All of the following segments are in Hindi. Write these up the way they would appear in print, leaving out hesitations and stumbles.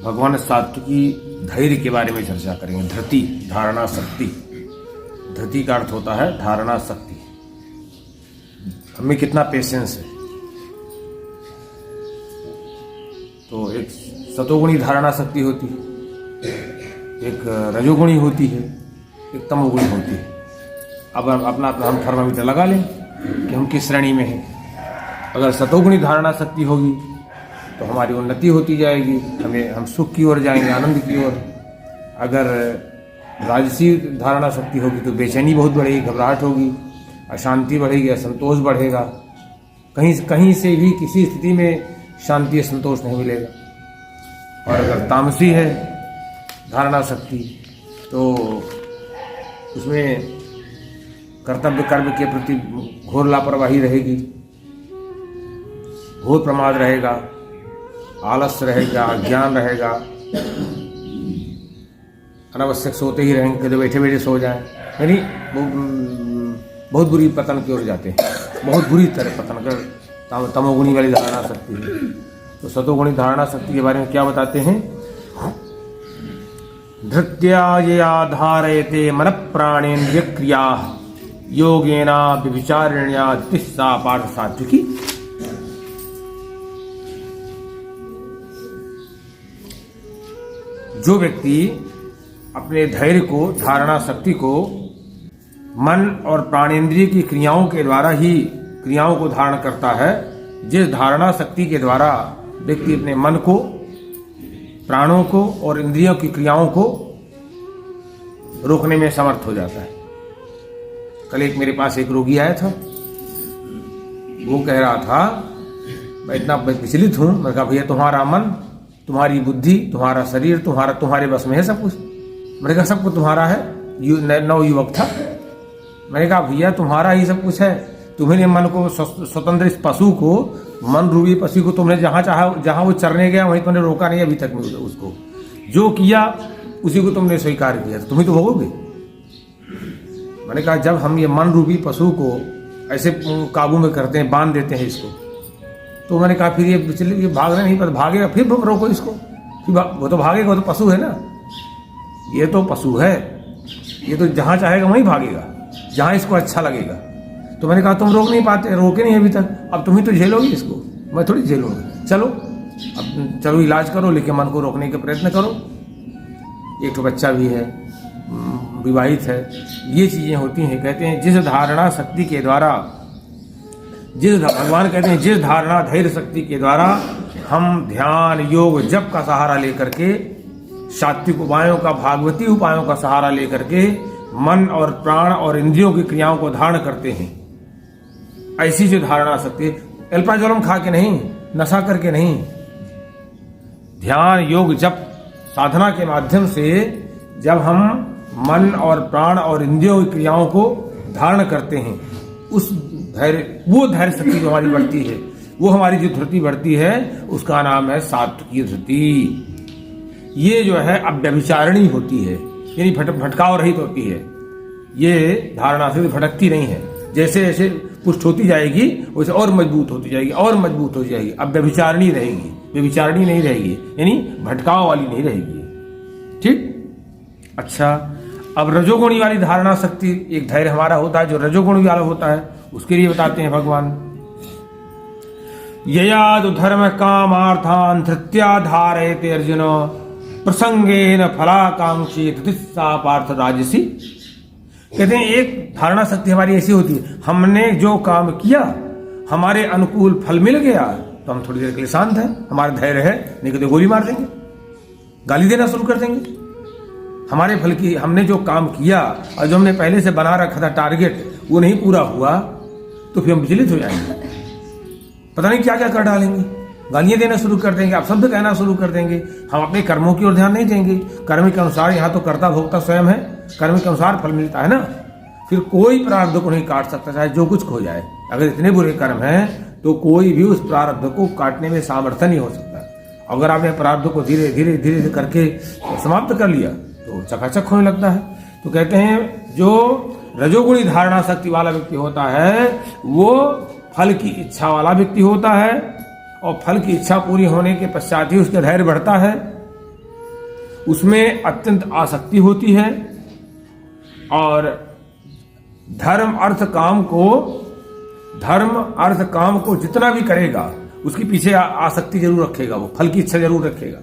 भगवान सात्विकी धैर्य के बारे में चर्चा करेंगे। धृति, धारणा शक्ति। धृति का अर्थ होता है धारणा शक्ति। हमें कितना पेशेंस है। तो एक सतोगुणी धारणा शक्ति होती है, एक रजोगुणी होती है, एक तमोगुणी होती है। अब अपना हम थर्मामीटर लगा लें कि हम किस श्रेणी में हैं। अगर सतोगुणी धारणा शक्ति होगी तो हमारी उन्नति होती जाएगी, हम सुख की ओर जाएंगे, आनंद की ओर। अगर राजसी धारणा शक्ति होगी तो बेचैनी बहुत बढ़ेगी, घबराहट होगी, अशांति बढ़ेगी, असंतोष बढ़ेगा। कहीं से भी किसी स्थिति में शांति संतोष नहीं मिलेगा। और अगर तामसी है धारणा शक्ति तो उसमें कर्तव्य कर्म के प्रति घोर लापरवाही रहेगी, घोर प्रमाद रहेगा, आलस्य रहेगा, अज्ञान रहेगा, अनावश्यक सोते ही रहेंगे, कभी बैठे बैठे सो जाएं, यानी बहुत बुरी पतन की ओर जाते हैं, बहुत बुरी तरह पतन कर। तमोगुणी वाली धारणा शक्ति है। तो सतोगुणी धारणा शक्ति के बारे में क्या बताते हैं? धृत्या यया धारयते मन प्राणेन्द्रिय क्रिया योगेना व्यभिचारिण्या तिस्सा पार्थ सात्विकी। जो व्यक्ति अपने धैर्य को, धारणा शक्ति को मन और प्राणेंद्रिय की क्रियाओं के द्वारा ही क्रियाओं को धारण करता है, जिस धारणा शक्ति के द्वारा व्यक्ति अपने मन को, प्राणों को और इंद्रियों की क्रियाओं को रोकने में समर्थ हो जाता है। कल एक मेरे पास एक रोगी आया था, वो कह रहा था मैं इतना विचलित हूं। मैं कहा भैया तुम्हारा मन, तुम्हारी बुद्धि, तुम्हारा शरीर, तुम्हारे बस में है सब कुछ। मैंने कहा सब कुछ तुम्हारा है। नवयुवक था। मैंने कहा भैया तुम्हारा ही सब कुछ है। तुम्हें मन को, स्वतंत्र इस पशु को, मन रूपी पशु को तुमने जहां चाहा, जहां वो चरने गया वहीं तुमने रोका नहीं अभी तक में उसको। जो किया उसी को तुमने स्वीकार किया, तो तुम ही तो भोगोगे। मैंने कहा जब हम ये मन रूपी पशु को ऐसे काबू में करते हैं, बांध देते हैं इसको, तो मैंने कहा फिर ये भागना नहीं, पर भागेगा, फिर रोको इसको। फिर वो तो भागेगा, वो तो पशु है ना, ये तो पशु है, ये तो जहां चाहेगा वहीं भागेगा, जहां इसको अच्छा लगेगा। तो मैंने कहा तुम रोक नहीं पाते, रोके नहीं अभी तक, अब तुम ही तो झेलोगे इसको, मैं थोड़ी झेलूंगा। चलो अब चलो इलाज करो, लेकिन मन को रोकने के प्रयत्न करो। एक तो बच्चा भी है, विवाहित है, ये चीजें होती हैं। कहते हैं जिस धारणा शक्ति के द्वारा, भगवान कहते हैं जिस धारणा धैर्य शक्ति के द्वारा हम ध्यान, योग, जप का सहारा लेकर के, सात्विक उपायों का, भागवती उपायों का सहारा लेकर के मन और प्राण और इंद्रियों की क्रियाओं को धारण करते हैं, ऐसी जो धारणा शक्ति, एल्पाजोलम खा के नहीं, नशा करके नहीं, ध्यान, योग, जप साधना के माध्यम से जब हम मन और प्राण और इंद्रियों की क्रियाओं को धारण करते हैं, उस वो धैर्य शक्ति जो हमारी बढ़ती है, वो हमारी जो धृति बढ़ती है, उसका नाम है सात्विकी धृति। ये जो है अव्यभिचारिणी होती है, यानी भटकाव रहित होती है। ये धारणा से भटकती नहीं है। जैसे जैसे पुष्ट होती जाएगी वैसे और मजबूत होती जाएगी, और मजबूत हो जाएगी। अब व्यभिचारिणी रहेगी, व्यभिचारिणी नहीं रहेगी, यानी भटकाव वाली नहीं रहेगी। ठीक। अच्छा, अब रजोगुणी वाली धारणा शक्ति, एक धैर्य हमारा होता है जो रजोगुणी वाला होता है, उसके लिए बताते हैं भगवान, ययादु धर्म कामार्थान धृत्या धारयते अर्जुन प्रसंगेन फलाकांक्षी धृतिस्सा पार्थ राजसी। कहते हैं एक धारणा शक्ति हमारी ऐसी होती है, हमने जो काम किया, हमारे अनुकूल फल मिल गया तो हम थोड़ी देर के लिए शांत हैं, हमारा धैर्य है, नहीं तो गोली मार देंगे, गाली देना शुरू कर देंगे। हमारे फल की, हमने जो काम किया और जो हमने पहले से बना रखा था टारगेट, वो नहीं पूरा हुआ तो फिर हम विचलित हो जाएंगे, पता नहीं क्या क्या कर डालेंगे, गालियां देना शुरू कर देंगे, अपशब्द कहना शुरू कर देंगे। हम अपने कर्मों की ओर ध्यान नहीं देंगे। कर्म के अनुसार, यहाँ तो कर्ता भोक्ता स्वयं है, कर्म के अनुसार फल मिलता है ना। फिर कोई प्रारब्ध को नहीं काट सकता, चाहे जो कुछ खो जाए। अगर इतने बुरे कर्म हैं तो कोई भी उस प्रारब्ध को काटने में सामर्थ्य नहीं हो सकता। अगर आपने प्रारब्ध को धीरे धीरे धीरे करके समाप्त कर लिया तो चकाचक होने लगता है। तो कहते हैं जो रजोगुणी धारणा शक्ति वाला व्यक्ति होता है वो फल की इच्छा वाला व्यक्ति होता है, और फल की इच्छा पूरी होने के पश्चात ही उसका धैर्य बढ़ता है। उसमें अत्यंत आसक्ति होती है और धर्म अर्थ काम को जितना भी करेगा उसके पीछे आसक्ति जरूर रखेगा, वो फल की इच्छा जरूर रखेगा,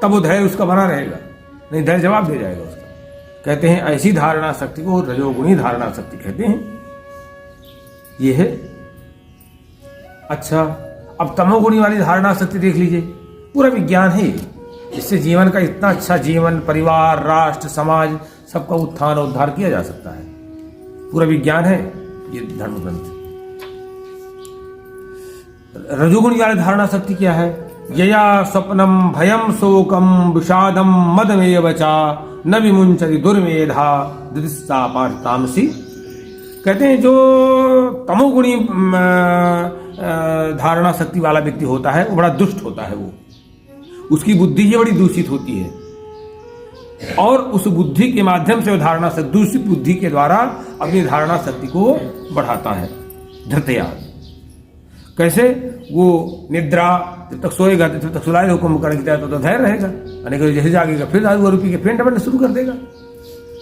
तब वो धैर्य उसका बना रहेगा, नहीं धैर्य जवाब दे जाएगा उसका। कहते हैं ऐसी धारणा शक्ति को रजोगुणी धारणा शक्ति कहते हैं। ये है। अच्छा, अब तमोगुणी वाली धारणा शक्ति देख लीजिए, पूरा विज्ञान है। इससे जीवन का इतना अच्छा जीवन, परिवार, राष्ट्र, समाज सबका उत्थान और उद्धार किया जा सकता है। पूरा विज्ञान है ये धर्म ग्रंथ। रजोगुणी वाली धारणा शक्ति क्या है? यया स्वप्नम भयम शोकम विषादम मदमेव चा न विमुंचति दुर्मेधा दिदिस्सा पार्थतामसी। कहते हैं जो तमोगुणी धारणा शक्ति वाला व्यक्ति होता है वो बड़ा दुष्ट होता है, वो उसकी बुद्धि ये बड़ी दूषित होती है और उस बुद्धि के माध्यम से वो धारणा शक्ति, दूषित बुद्धि के द्वारा अपनी धारणा शक्ति को बढ़ाता है। धृतया कैसे? वो निद्रा जब तक सोएगा जब तक सुलाए हुक्म करेगा तो धैर्य रहेगा, अनेक जैसे जागेगा फिर दारू पी के फेंट बनना शुरू कर देगा।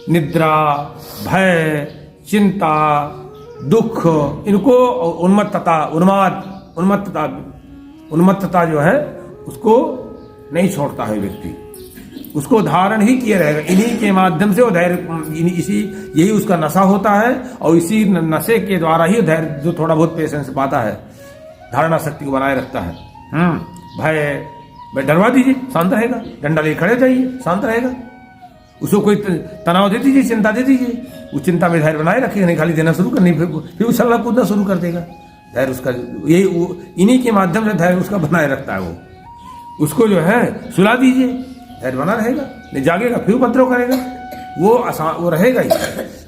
निद्रा, भय, चिंता, दुख, इनको उन्मत्तता जो है उसको नहीं छोड़ता है व्यक्ति, उसको धारण ही किए रहेगा। इन्हीं के माध्यम से वो धैर्य, यही उसका नशा होता है और इसी नशे के द्वारा ही धैर्य जो थोड़ा बहुत पेशेंस पाता है धारणा शक्ति को बनाए रखता है। भय डरवा दीजिए शांत रहेगा, डंडा लेकर खड़े जाइए शांत रहेगा, उसको कोई तनाव दे दीजिए, चिंता दे दीजिए, उस चिंता में धैर्य बनाए रखेगा, नहीं खाली देना शुरू करनी, फिर उछलना कूदना शुरू कर देगा। धैर्य उसका यही, इन्हीं के माध्यम से धैर्य उसका बनाए रखता है। वो उसको जो है सुला दीजिए, धैर्य बना रहेगा, नहीं जागेगा फिर उपद्रव करेगा, वो रहेगा ही।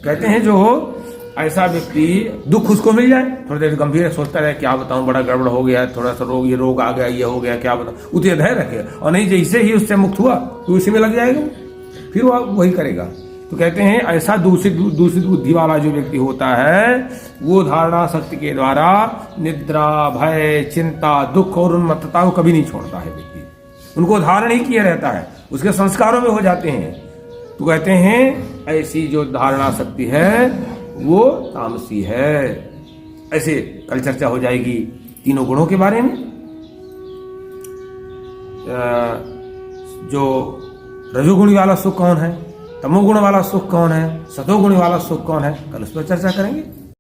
कहते हैं जो ऐसा व्यक्ति दुख उसको मिल जाए, थोड़ी देर गंभीर सोचता रहे क्या बताऊं, बड़ा गड़बड़ हो गया, थोड़ा सा ये रोग आ गया, ये हो गया, क्या बताऊं, उतने धैर्य रखेगा। और नहीं जैसे ही उससे मुक्त हुआ तो उसी में लग जाएगा, फिर वो वही करेगा। तो कहते हैं ऐसा दूषित बुद्धि वाला जो व्यक्ति होता है वो धारणा शक्ति के द्वारा निद्रा, भय, चिंता, दुख और उन्मत्तता को कभी नहीं छोड़ता है व्यक्ति, उनको धारण ही किए रहता है, उसके संस्कारों में हो जाते हैं। तो कहते हैं ऐसी जो धारणा शक्ति है वो तामसी है। ऐसे कल चर्चा हो जाएगी तीनों गुणों के बारे में। जो रजोगुणी वाला सुख कौन है, तमोगुण वाला सुख कौन है, सतोगुणी वाला सुख कौन है, कल उस पर चर्चा करेंगे।